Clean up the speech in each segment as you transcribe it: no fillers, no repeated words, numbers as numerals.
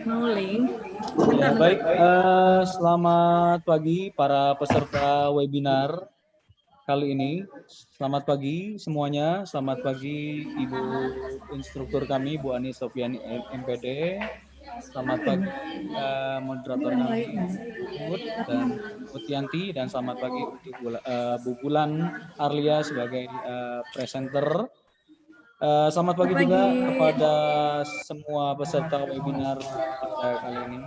Nuling. Ya, baik. Selamat pagi para peserta webinar kali ini. Selamat pagi semuanya. Selamat pagi Ibu instruktur kami, Bu Ani Sofiani MPD. Selamat pagi moderator kami, Bu Ut dan Utianti. Dan selamat pagi untuk Bu Bulan Arlia sebagai presenter. Selamat pagi juga kepada semua peserta webinar pada kali ini.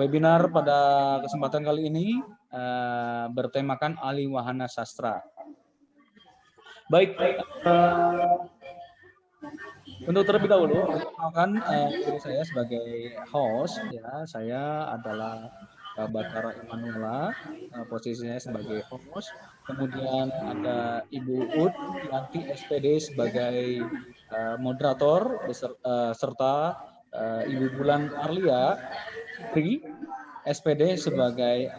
Webinar pada kesempatan kali ini bertemakan Alih Wahana Sastra. Baik, untuk terlebih dahulu, perkenalkan diri saya sebagai host. Ya, saya adalah Batara Emanuela, posisinya sebagai host. Kemudian ada Ibu Ut Yanti SPD sebagai moderator, serta Ibu Bulan Arlia Pri SPD sebagai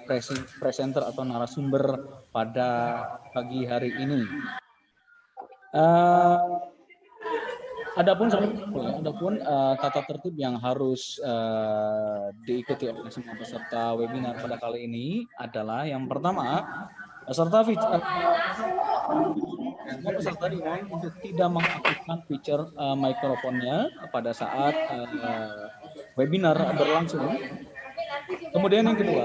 presenter atau narasumber pada pagi hari ini. Adapun tata tertib yang harus diikuti oleh semua peserta webinar pada kali ini adalah yang pertama, semua peserta dimohon untuk tidak mengaktifkan feature mikrofonnya pada saat webinar berlangsung. Kemudian yang kedua,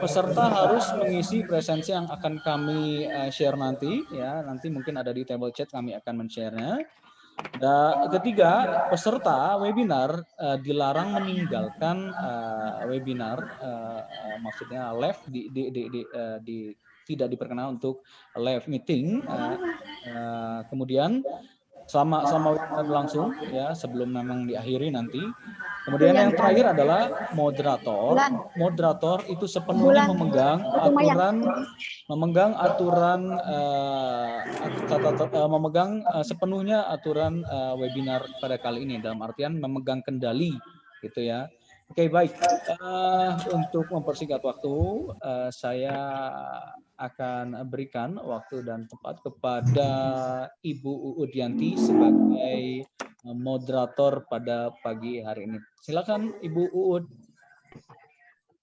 peserta harus mengisi presensi yang akan kami share nanti, ya. Nanti mungkin ada di table chat, kami akan men-share-nya. Dan ketiga, peserta webinar dilarang meninggalkan webinar, maksudnya live tidak diperkenalan untuk live meeting. Kemudian selama webinar berlangsung, ya, sebelum memang diakhiri nanti. Kemudian yang terakhir adalah moderator. Moderator itu sepenuhnya memegang sepenuhnya aturan webinar pada kali ini, dalam artian memegang kendali, gitu ya. Oke, baik. Untuk mempersingkat waktu, saya akan berikan waktu dan tempat kepada Ibu Udianti sebagai moderator pada pagi hari ini. Silakan Ibu Uud.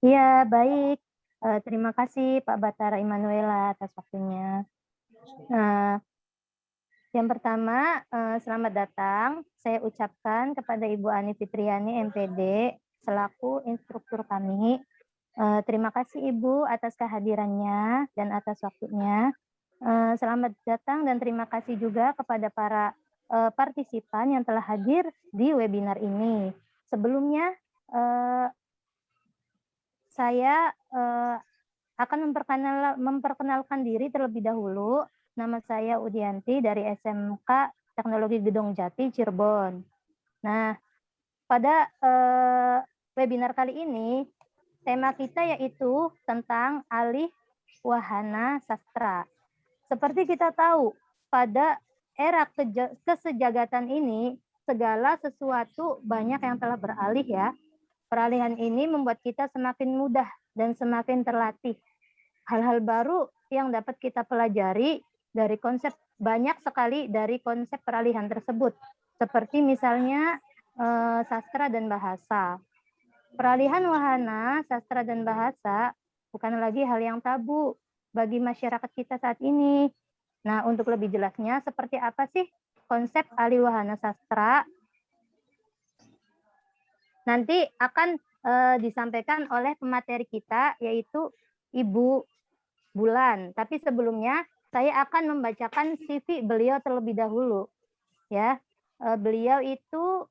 Iya, baik. Terima kasih Pak Batara Emanuela atas waktunya. Yang pertama, selamat datang. Saya ucapkan kepada Ibu Ani Fitriani MPD selaku instruktur kami. Terima kasih Ibu atas kehadirannya dan atas waktunya. Selamat datang dan terima kasih juga kepada para partisipan yang telah hadir di webinar ini. Sebelumnya, saya akan memperkenalkan diri terlebih dahulu. Nama saya Udianti dari SMK Teknologi Gedong Jati, Cirebon. Nah, pada webinar kali ini, tema kita yaitu tentang alih wahana sastra. Seperti kita tahu, pada era kesejagatan ini, segala sesuatu banyak yang telah beralih ya. Peralihan ini membuat kita semakin mudah dan semakin terlatih. Hal-hal baru yang dapat kita pelajari dari banyak sekali dari konsep peralihan tersebut. Seperti misalnya sastra dan bahasa. Peralihan wahana, sastra dan bahasa bukan lagi hal yang tabu bagi masyarakat kita saat ini. Nah, untuk lebih jelasnya, seperti apa sih konsep alih wahana sastra? Nanti akan disampaikan oleh pemateri kita, yaitu Ibu Bulan. Tapi sebelumnya, saya akan membacakan CV beliau terlebih dahulu. Ya, beliau itu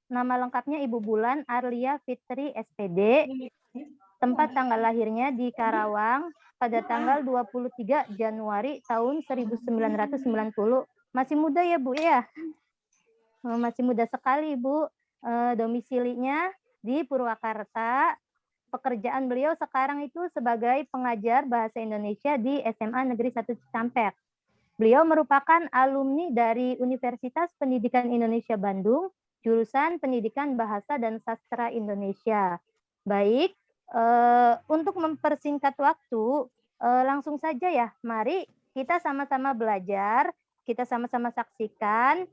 nama lengkapnya Ibu Bulan Arlia Fitri SPD, tempat tanggal lahirnya di Karawang pada tanggal 23 Januari tahun 1990. Masih muda ya Bu ya? Masih muda sekali Bu. Domisilinya di Purwakarta. Pekerjaan beliau sekarang itu sebagai pengajar bahasa Indonesia di SMA Negeri 1 Cikampek. Beliau merupakan alumni dari Universitas Pendidikan Indonesia Bandung, jurusan Pendidikan Bahasa dan Sastra Indonesia. Baik, untuk mempersingkat waktu, langsung saja ya, mari kita sama-sama belajar, kita sama-sama saksikan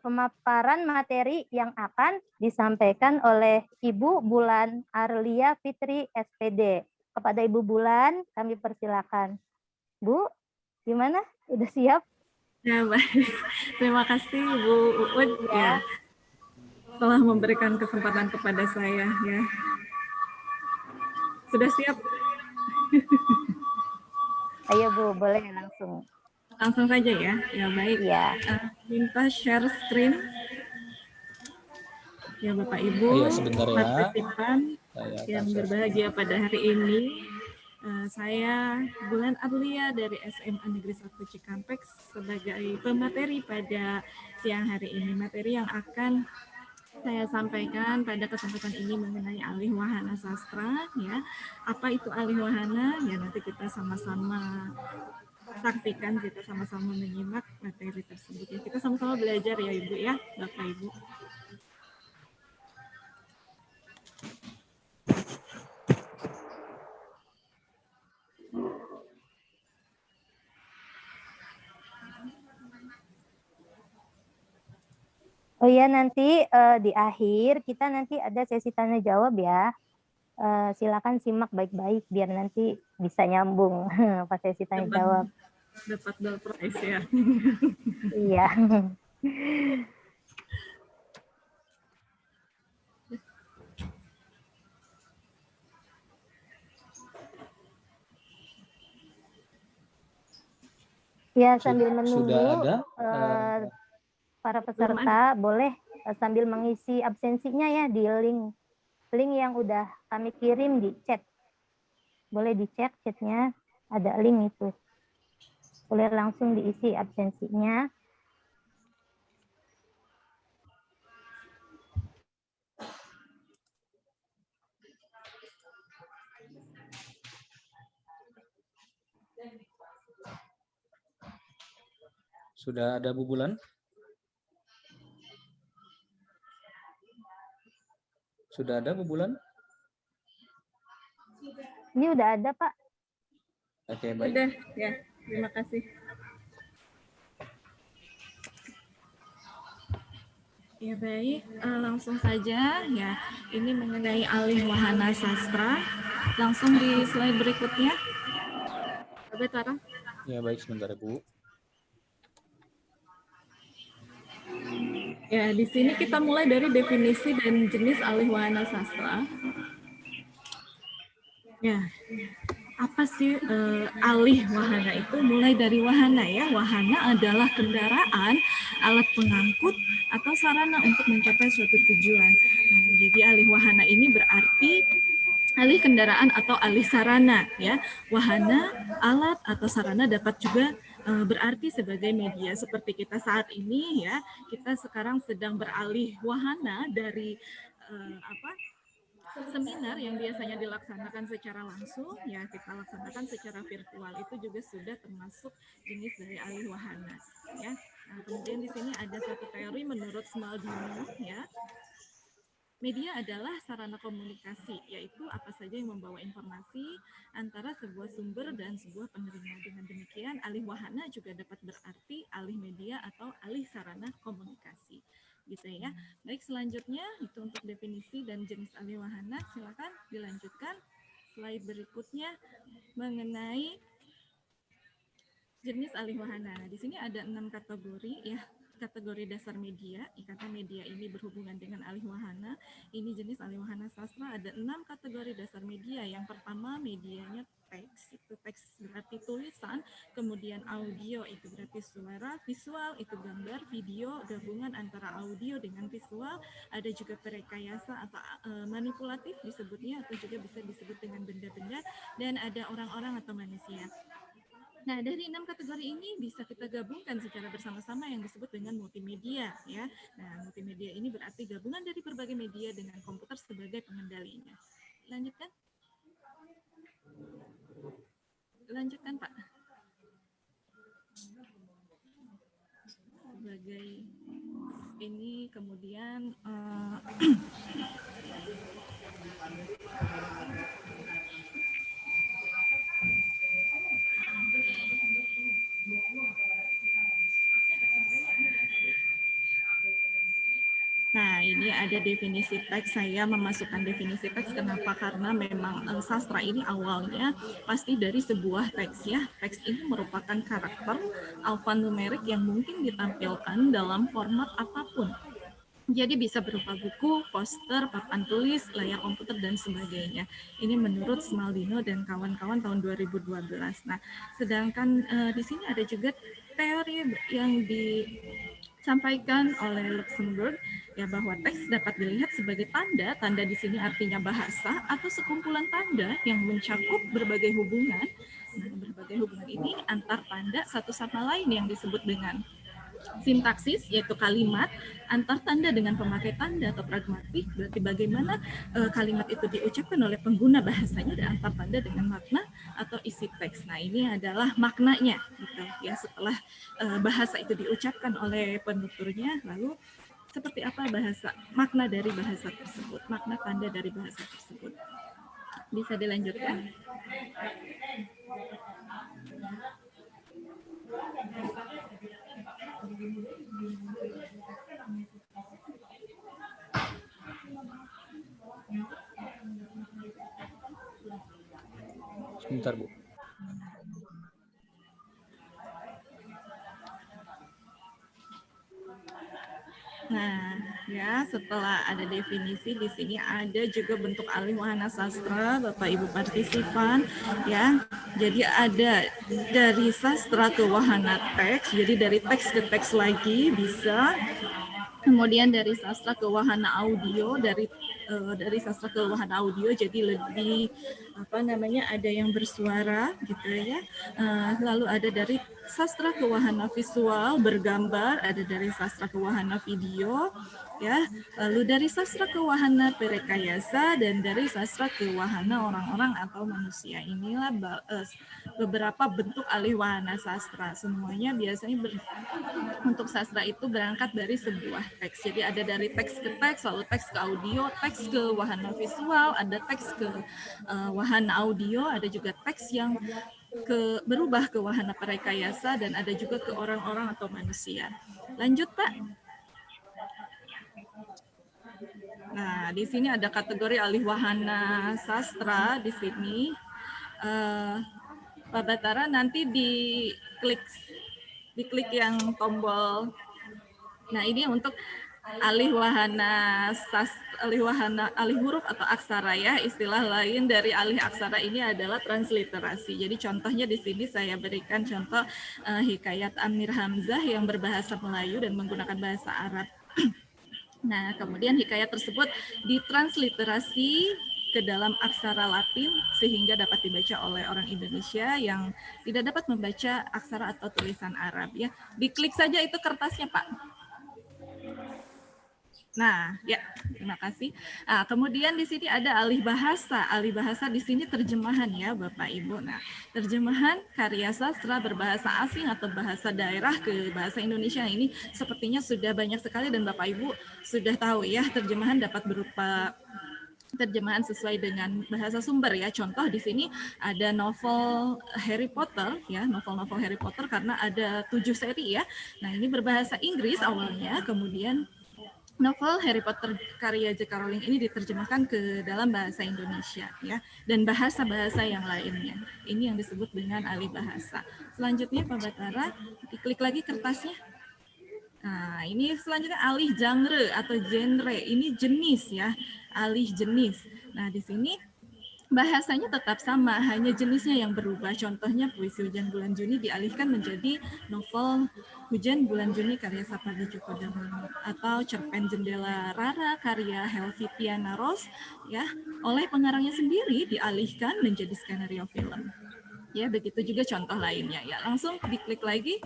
pemaparan materi yang akan disampaikan oleh Ibu Bulan Arlia Fitri SPD. Kepada Ibu Bulan, kami persilakan. Bu, gimana? Udah siap? Ya, baik. Terima kasih Bu Uud ya, telah memberikan kesempatan kepada saya ya. Sudah siap? Ayo Bu, boleh langsung. Langsung saja ya. Ya baik. Ya. Minta share screen. Ya Bapak Ibu, Iya, sebentar ya. partisipan yang berbahagia pada hari ini. Saya Bulan Arlia dari SMA Negeri 1 Cikampek sebagai pemateri pada siang hari ini. Materi yang akan saya sampaikan pada kesempatan ini mengenai alih wahana sastra ya. Apa itu alih wahana? Ya nanti kita sama-sama saksikan, kita sama-sama menyimak materi tersebut ya. Kita sama-sama belajar ya Ibu ya, Bapak Ibu. Oh iya, nanti di akhir kita nanti ada sesi tanya jawab ya. Silakan simak baik-baik biar nanti bisa nyambung pas sesi tanya jawab. Dapat door prize ya. Iya. Ya, sambil menunggu sudah ada para peserta boleh sambil mengisi absensinya ya di link yang udah kami kirim di chat. Boleh dicek chatnya, ada link itu. Boleh langsung diisi absensinya. Sudah ada Bu Bulan? Sudah ada Bu Bulan? Ini udah ada, Pak. Oke, baik. Udah, ya. Terima kasih. Ya baik, langsung saja ya. Ini mengenai alih wahana sastra. Langsung di slide berikutnya. Coba Tara. Ya baik, sebentar Bu. Ya, di sini kita mulai dari definisi dan jenis alih wahana sastra. Ya, apa sih alih wahana itu? Mulai dari wahana ya. Wahana adalah kendaraan, alat pengangkut, atau sarana untuk mencapai suatu tujuan. Nah, jadi alih wahana ini berarti alih kendaraan atau alih sarana ya. Wahana, alat atau sarana dapat juga berarti sebagai media seperti kita saat ini ya. Kita sekarang sedang beralih wahana dari seminar yang biasanya dilaksanakan secara langsung ya kita laksanakan secara virtual. Itu juga sudah termasuk jenis dari alih wahana ya. Nah, kemudian di sini ada satu teori menurut Smaldino ya. Media adalah sarana komunikasi, yaitu apa saja yang membawa informasi antara sebuah sumber dan sebuah penerima. Dengan demikian, alih wahana juga dapat berarti alih media atau alih sarana komunikasi. Gitu ya. Baik, selanjutnya itu untuk definisi dan jenis alih wahana. Silakan dilanjutkan. Slide berikutnya mengenai jenis alih wahana. Nah, di sini ada 6 kategori ya. Kategori dasar media, karena media ini berhubungan dengan alih wahana. Ini jenis alih wahana sastra, ada 6 kategori dasar media. Yang pertama medianya teks, itu teks berarti tulisan, kemudian audio itu berarti suara, visual itu gambar, video gabungan antara audio dengan visual, ada juga perekayasa atau manipulatif disebutnya, atau juga bisa disebut dengan benda-benda, dan ada orang-orang atau manusia. Nah, dari 6 kategori ini bisa kita gabungkan secara bersama-sama yang disebut dengan multimedia ya. Nah, multimedia ini berarti gabungan dari berbagai media dengan komputer sebagai pengendalinya. Lanjutkan. Lanjutkan, Pak. Sebagai ini kemudian ini ada definisi teks. Saya memasukkan definisi teks kenapa? Karena memang sastra ini awalnya pasti dari sebuah teks ya. Teks ini merupakan karakter alfanumerik yang mungkin ditampilkan dalam format apapun. Jadi bisa berupa buku, poster, papan tulis, layar komputer, dan sebagainya. Ini menurut Smaldino dan kawan-kawan tahun 2012. Nah, sedangkan di sini ada juga teori yang disampaikan oleh Luxemburg, ya, bahwa teks dapat dilihat sebagai tanda. Tanda di sini artinya bahasa atau sekumpulan tanda yang mencakup berbagai hubungan. Nah, berbagai hubungan ini antar tanda satu sama lain yang disebut dengan sintaksis, yaitu kalimat, antar tanda dengan pemakai tanda atau pragmatik, berarti bagaimana kalimat itu diucapkan oleh pengguna bahasanya, dan antar tanda dengan makna atau isi teks. Nah, ini adalah maknanya, gitu ya. Setelah bahasa itu diucapkan oleh penuturnya, lalu seperti apa makna dari bahasa tersebut, makna tanda dari bahasa tersebut. Bisa dilanjutkan? Sebentar, Bu. Nah, ya, setelah ada definisi, di sini ada juga bentuk alih wahana sastra, Bapak Ibu partisipan, ya. Jadi ada dari sastra ke wahana teks, jadi dari teks ke teks lagi bisa. Kemudian dari sastra ke wahana audio, dari sastra ke wahana audio, jadi lebih ada yang bersuara gitu ya. Lalu ada dari sastra ke wahana visual bergambar, ada dari sastra ke wahana video ya, lalu dari sastra ke wahana perekayasa, dan dari sastra ke wahana orang-orang atau manusia. Inilah beberapa bentuk alih wahana sastra. Semuanya biasanya untuk sastra itu berangkat dari sebuah teks. Jadi ada dari teks ke teks, lalu teks ke audio, teks ke wahana visual, ada teks ke wahana audio, ada juga teks yang berubah ke wahana perekayasa, dan ada juga ke orang-orang atau manusia. Lanjut, Pak. Nah, di sini ada kategori alih wahana sastra di sini. Pak Batara nanti diklik yang tombol. Nah, ini untuk alih huruf atau aksara ya. Istilah lain dari alih aksara ini adalah transliterasi. Jadi contohnya di sini saya berikan contoh hikayat Amir Hamzah yang berbahasa Melayu dan menggunakan bahasa Arab. Nah, kemudian hikayat tersebut ditransliterasi ke dalam aksara Latin sehingga dapat dibaca oleh orang Indonesia yang tidak dapat membaca aksara atau tulisan Arab ya. Diklik saja itu kertasnya, Pak. Nah, ya, terima kasih. Nah, kemudian di sini ada alih bahasa. Alih bahasa di sini terjemahan ya, Bapak Ibu. Nah, terjemahan karya sastra berbahasa asing atau bahasa daerah ke bahasa Indonesia ini sepertinya sudah banyak sekali dan Bapak Ibu sudah tahu ya, terjemahan dapat berupa terjemahan sesuai dengan bahasa sumber ya. Contoh di sini ada novel Harry Potter ya, novel-novel Harry Potter karena ada 7 seri ya. Nah, ini berbahasa Inggris awalnya, kemudian novel Harry Potter karya J.K. Rowling ini diterjemahkan ke dalam bahasa Indonesia ya, dan bahasa-bahasa yang lainnya. Ini yang disebut dengan alih bahasa. Selanjutnya Pak Batara, diklik lagi kertasnya. Nah, ini selanjutnya alih genre atau genre. Ini jenis ya, alih jenis. Nah, di sini bahasanya tetap sama, hanya jenisnya yang berubah. Contohnya puisi Hujan Bulan Juni dialihkan menjadi novel Hujan Bulan Juni karya Sapardi Djoko Damono, atau Cerpen Jendela Rara karya Helvitiana Roos ya, oleh pengarangnya sendiri dialihkan menjadi skenario film. Ya, begitu juga contoh lainnya ya. Langsung diklik lagi.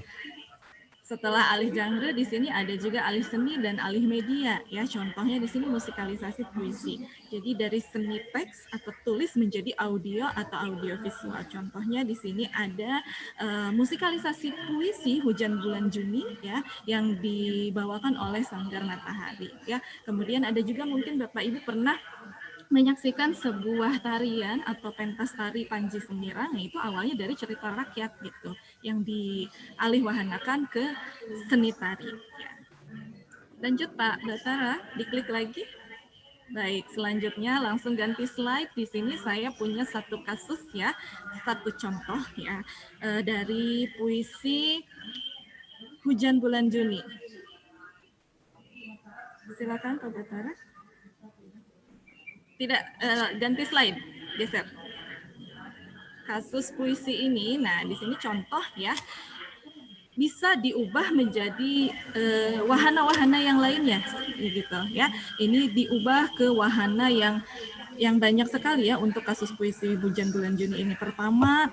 Setelah alih genre di sini ada juga alih seni dan alih media ya. Contohnya di sini musikalisasi puisi. Jadi dari seni teks atau tulis menjadi audio atau audiovisual. Contohnya di sini ada musikalisasi puisi Hujan Bulan Juni ya, yang dibawakan oleh Sanggar Matahari ya. Kemudian ada juga mungkin Bapak Ibu pernah menyaksikan sebuah tarian atau pentas tari Panji Semirang, itu awalnya dari cerita rakyat gitu, yang dialihwahanakan ke seni tari. Ya. Lanjut Pak Batara, diklik lagi. Baik, selanjutnya langsung ganti slide. Di sini saya punya satu kasus ya, satu contoh ya, dari puisi Hujan Bulan Juni. Silakan Pak Batara. Tidak, ganti slide, geser. Kasus puisi ini, nah di sini contoh ya, bisa diubah menjadi wahana-wahana yang lainnya, gitu ya. Ini diubah ke wahana yang banyak sekali ya untuk kasus puisi Hujan Bulan Juni ini. Pertama,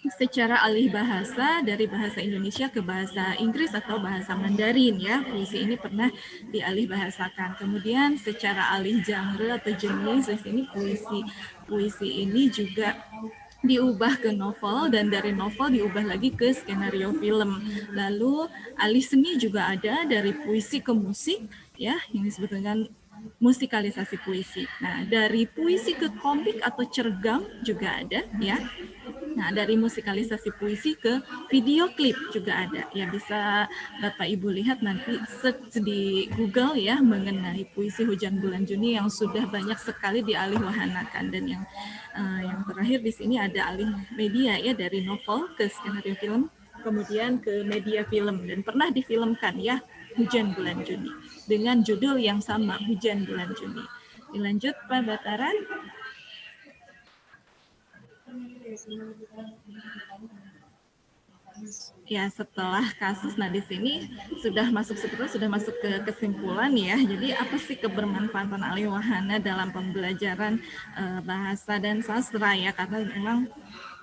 secara alih bahasa dari bahasa Indonesia ke bahasa Inggris atau bahasa Mandarin ya. Puisi ini pernah dialih bahasakan. Kemudian secara alih genre atau jenis, di sini puisi ini juga diubah ke novel, dan dari novel diubah lagi ke skenario film. Lalu alih seni juga ada, dari puisi ke musik ya, yang disebut dengan musikalisasi puisi. Nah, dari puisi ke komik atau cergam juga ada ya. Nah, dari musikalisasi puisi ke video klip juga ada. Ya, bisa Bapak Ibu lihat nanti search di Google ya mengenai puisi Hujan Bulan Juni yang sudah banyak sekali dialih wahanakan. Dan yang terakhir di sini ada alih media ya, dari novel ke skenario film, kemudian ke media film, dan pernah difilmkan ya Hujan Bulan Juni dengan judul yang sama, Hujan Bulan Juni. Dilanjut Pak Batara. Ya, setelah kasus, nah di sini sudah masuk ke kesimpulan ya. Jadi apa sih kebermanfaatan alih wahana dalam pembelajaran bahasa dan sastra ya? Karena memang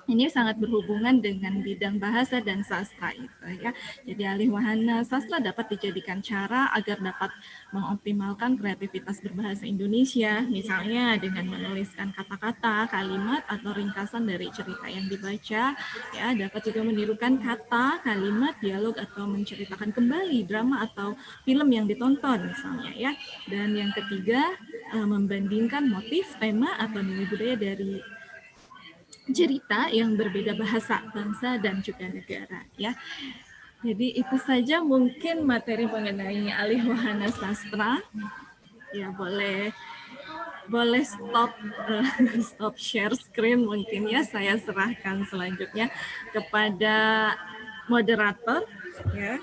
ini sangat berhubungan dengan bidang bahasa dan sastra itu ya. Jadi alih wahana sastra dapat dijadikan cara agar dapat mengoptimalkan kreativitas berbahasa Indonesia, misalnya dengan menuliskan kata-kata, kalimat atau ringkasan dari cerita yang dibaca ya, dapat juga menirukan kata, kalimat, dialog atau menceritakan kembali drama atau film yang ditonton misalnya ya. Dan yang ketiga, membandingkan motif, tema atau nilai budaya dari cerita yang berbeda bahasa, bangsa, dan juga negara ya. Jadi itu saja mungkin materi mengenai alih wahana sastra. Ya, boleh stop share screen mungkin ya. Saya serahkan selanjutnya kepada moderator ya,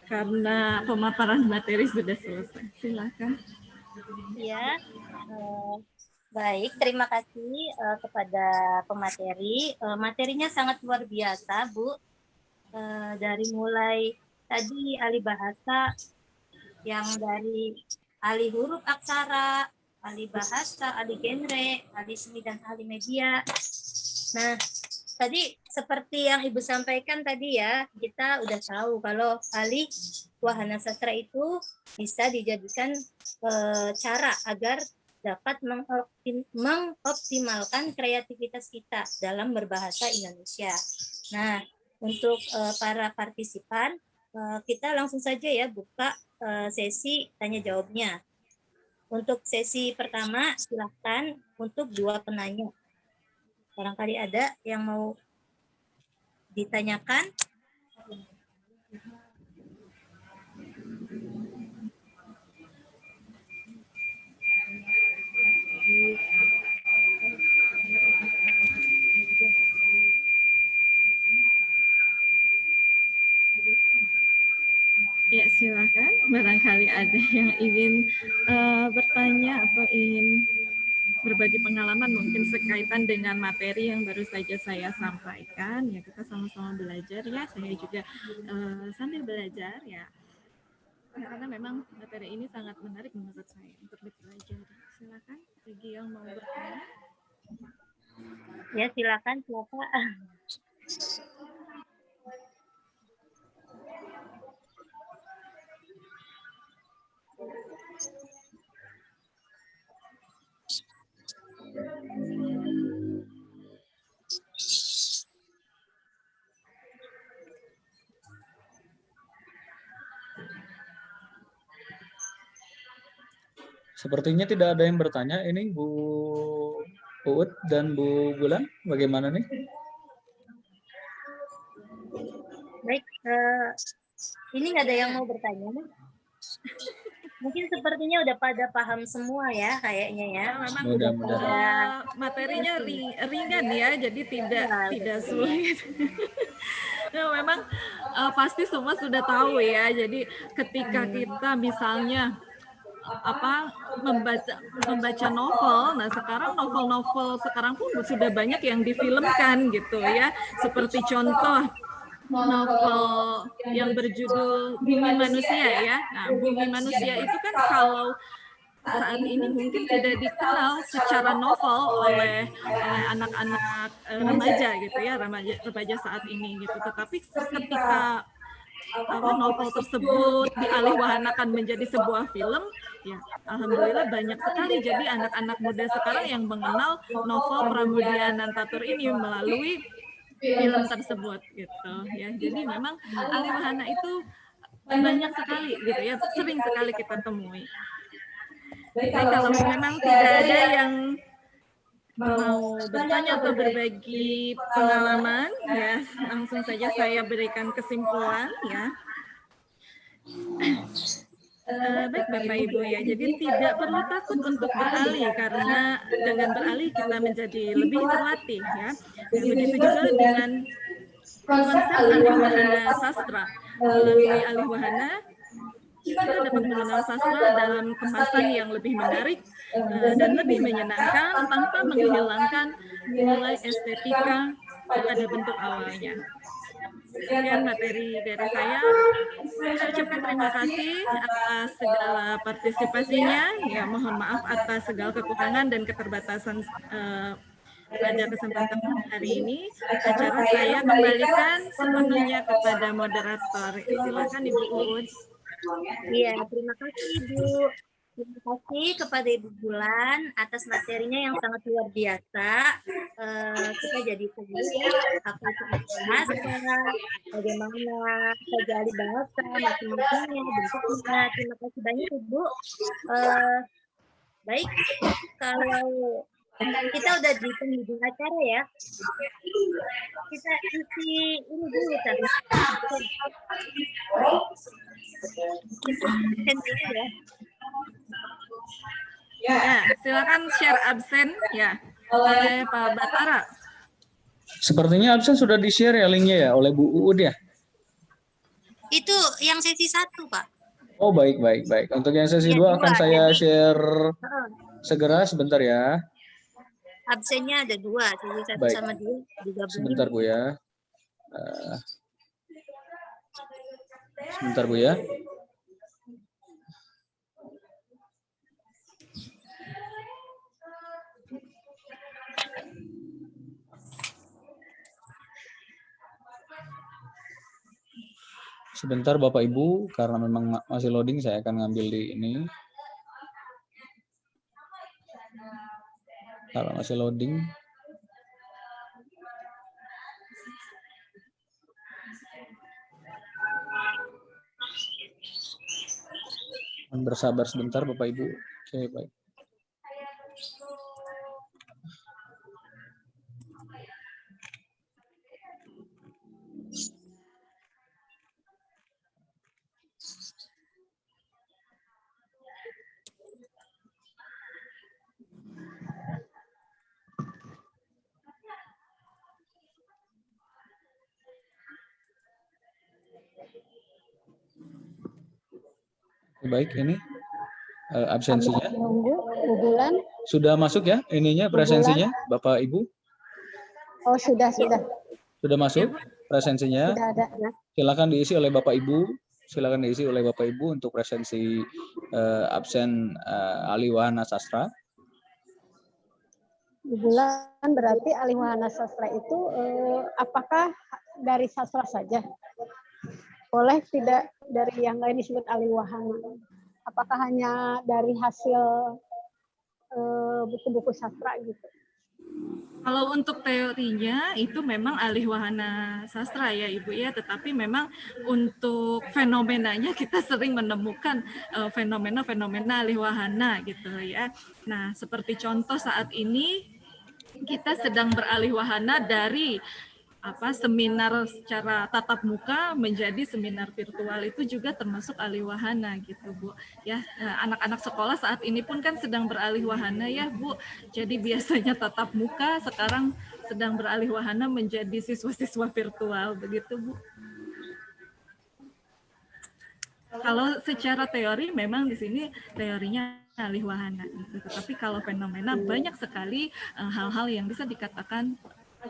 karena pemaparan materi sudah selesai. Silakan. Ya, baik, terima kasih kepada pemateri. Materinya sangat luar biasa, Bu. Dari mulai tadi alih bahasa, yang dari alih huruf aksara, alih bahasa, alih genre, alih seni dan alih media. Nah, tadi seperti yang Ibu sampaikan tadi ya, kita udah tahu kalau alih wahana sastra itu bisa dijadikan cara agar dapat mengoptimalkan kreativitas kita dalam berbahasa Indonesia. Nah, untuk para partisipan, kita langsung saja ya buka sesi tanya jawabnya. Untuk sesi pertama, silakan untuk 2 penanya. Barangkali ada yang mau ditanyakan. Ya, silakan. Barangkali ada yang ingin bertanya atau ingin berbagi pengalaman mungkin sekaitan dengan materi yang baru saja saya sampaikan. Ya, kita sama-sama belajar ya. Saya juga sambil belajar ya. Karena memang materi ini sangat menarik menurut saya untuk dipelajari. Silakan bagi yang mau bertanya. Ya, silakan. Sepertinya tidak ada yang bertanya. Ini Bu Uut dan Bu Bulan, bagaimana nih? Baik, ini nggak ada yang mau bertanya nih? Mungkin sepertinya udah pada paham semua ya kayaknya ya. Memang Mudah-mudahan. materinya ringan ya, jadi tidak sulit. Ya, memang pasti semua sudah tahu ya. Jadi ketika kita misalnya membaca novel, nah sekarang novel-novel sekarang pun sudah banyak yang difilmkan gitu ya. Seperti contoh novel yang berjudul Bumi Manusia ya. Nah, Bumi Manusia itu kan kalau saat ini mungkin tidak dikenal secara novel oleh anak-anak remaja gitu ya, remaja saat ini gitu. Tetapi ketika novel tersebut dialihwahanakan menjadi sebuah film, ya alhamdulillah banyak sekali. Jadi anak-anak muda sekarang yang mengenal novel Pramudia Anantatur ini melalui film tersebut gitu ya. Jadi memang alihwahana itu banyak sekali gitu ya, sering sekali kita temui. Baik, kalau memang tidak ada yang mau bertanya atau berbagi pengalaman ya, langsung saja saya berikan kesimpulan ya. Baik Bapak Ibu ya, jadi tidak perlu takut untuk beralih karena dengan beralih kita menjadi lebih terlatih ya. Begitu juga dengan konsep alihwahana sastra. Melalui alihwahana kita dapat mengenal sastra dalam kemasan yang lebih menarik dan lebih menyenangkan tanpa menghilangkan nilai estetika pada bentuk awalnya. Sekian materi dari saya. Saya ucapkan terima kasih atas segala partisipasinya. Ya, mohon maaf atas segala kekurangan dan keterbatasan pada kesempatan hari ini. Acara saya kembalikan sepenuhnya kepada moderator. Silakan Ibu Uud. Iya, terima kasih Ibu. Terima kasih kepada Ibu Bulan atas materinya yang sangat luar biasa. Kita jadi tahu apa itu bahasa, bagaimana saja ahli bahasa, macam-macamnya, bentuknya. Terima kasih banyak Ibu. Baik, kalau kita udah di penghujung acara ya, kita isi ini dulu kan. Ya, silakan share absen ya oleh Pak Batara. Sepertinya absen sudah di-share ya linknya ya oleh Bu Uud ya? Itu yang sesi 1, Pak. Oh baik. Untuk yang sesi 2 akan saya share segera, sebentar ya. Absennya ada 2, sesi 1 sama 2 digabungin. Sebentar Bu ya. Sebentar Bu ya. Sebentar Bapak Ibu, karena memang masih loading, saya akan ngambil di ini. Kalau masih loading. Bersabar sebentar Bapak Ibu. Oke, baik. Baik, ini absensinya. Bulan. Sudah masuk ya ininya presensinya Bapak Ibu? Oh, sudah. Sudah masuk presensinya? Sudah ada. Silakan diisi oleh Bapak Ibu. Silakan diisi oleh Bapak Ibu untuk presensi absen alihwahana sastra. Bulan berarti alihwahana sastra itu apakah dari sastra saja? Boleh tidak dari yang lain disebut alihwahana? Apakah hanya dari hasil buku-buku sastra gitu? Kalau untuk teorinya itu memang alihwahana sastra ya Ibu ya, tetapi memang untuk fenomenanya kita sering menemukan fenomena-fenomena alihwahana gitu ya. Nah, seperti contoh saat ini kita sedang beralihwahana dari seminar secara tatap muka menjadi seminar virtual itu juga termasuk alih wahana gitu Bu. Ya, anak-anak sekolah saat ini pun kan sedang beralih wahana ya Bu. Jadi biasanya tatap muka sekarang sedang beralih wahana menjadi siswa-siswa virtual begitu Bu. Kalau secara teori memang di sini teorinya alih wahana gitu. Tetapi kalau fenomena banyak sekali hal-hal yang bisa dikatakan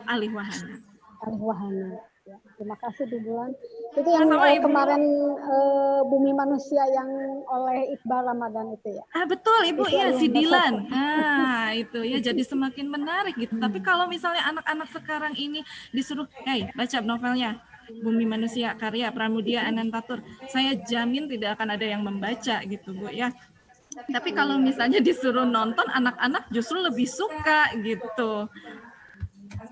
alih wahana. Alih wahana. Ya, terima kasih Bu Bulan. Itu yang Sama-sama, Ibu. kemarin Bumi Manusia yang oleh Iqbal Ramadan itu ya. Betul Ibu, Itu iya yang si Dilan. Nah, itu ya jadi semakin menarik gitu. Tapi kalau misalnya anak-anak sekarang ini disuruh, baca novelnya Bumi Manusia karya Pramudia Anantatur, saya jamin tidak akan ada yang membaca gitu Bu ya. Tapi kalau misalnya disuruh nonton, anak-anak justru lebih suka gitu.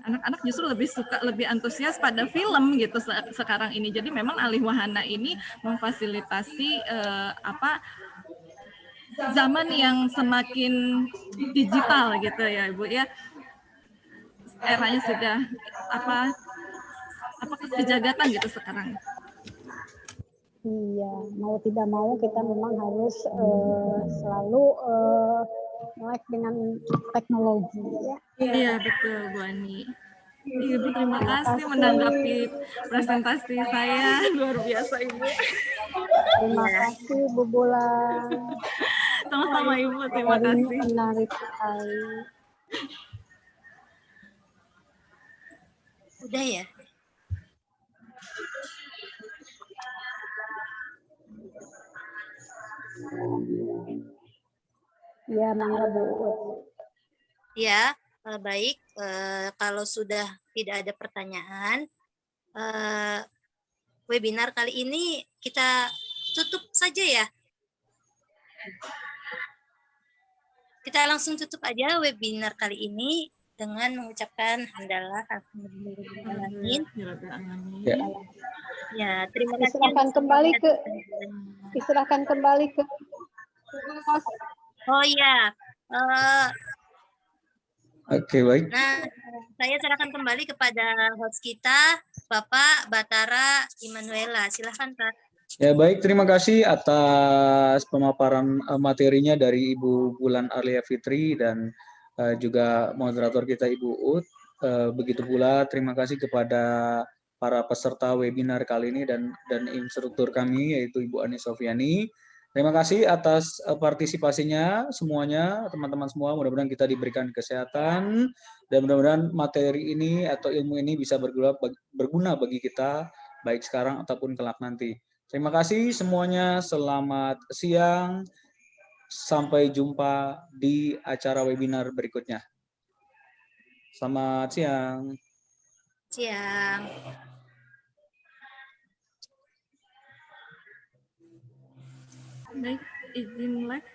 Anak-anak justru lebih suka, lebih antusias pada film gitu sekarang ini. Jadi memang alih wahana ini memfasilitasi zaman yang semakin digital gitu ya Ibu ya. Eranya sudah apa kesejagatan gitu sekarang. Iya, mau tidak mau kita memang harus selalu melek dengan teknologi ya. Iya betul Bu Ani. Ibu terima kasih menanggapi presentasi saya, luar biasa Ibu. Terima kasih Bu Bulan. Sama-sama Ibu, terima kasih. Menarik sekali. Udah ya? Ya, mangga Bu. Ya, baik. Kalau sudah tidak ada pertanyaan, webinar kali ini kita tutup saja ya. Kita langsung tutup aja webinar kali ini dengan mengucapkan hamdalah alamin. Ya, terima kasih. Diserahkan kembali ke Oh iya. Oke, baik. Nah, saya serahkan kembali kepada host kita, Bapak Batara Immanuela. Silahkan, Pak. Ya, baik. Terima kasih atas pemaparan materinya dari Ibu Bulan Arlia Fitri dan juga moderator kita Ibu Ut. Begitu pula terima kasih kepada para peserta webinar kali ini dan instruktur kami yaitu Ibu Ani Sofiani. Terima kasih atas partisipasinya semuanya, teman-teman semua. Mudah-mudahan kita diberikan kesehatan dan mudah-mudahan materi ini atau ilmu ini bisa berguna bagi kita baik sekarang ataupun kelak nanti. Terima kasih semuanya. Selamat siang. Sampai jumpa di acara webinar berikutnya. Selamat siang. Siang. Baik, izin live.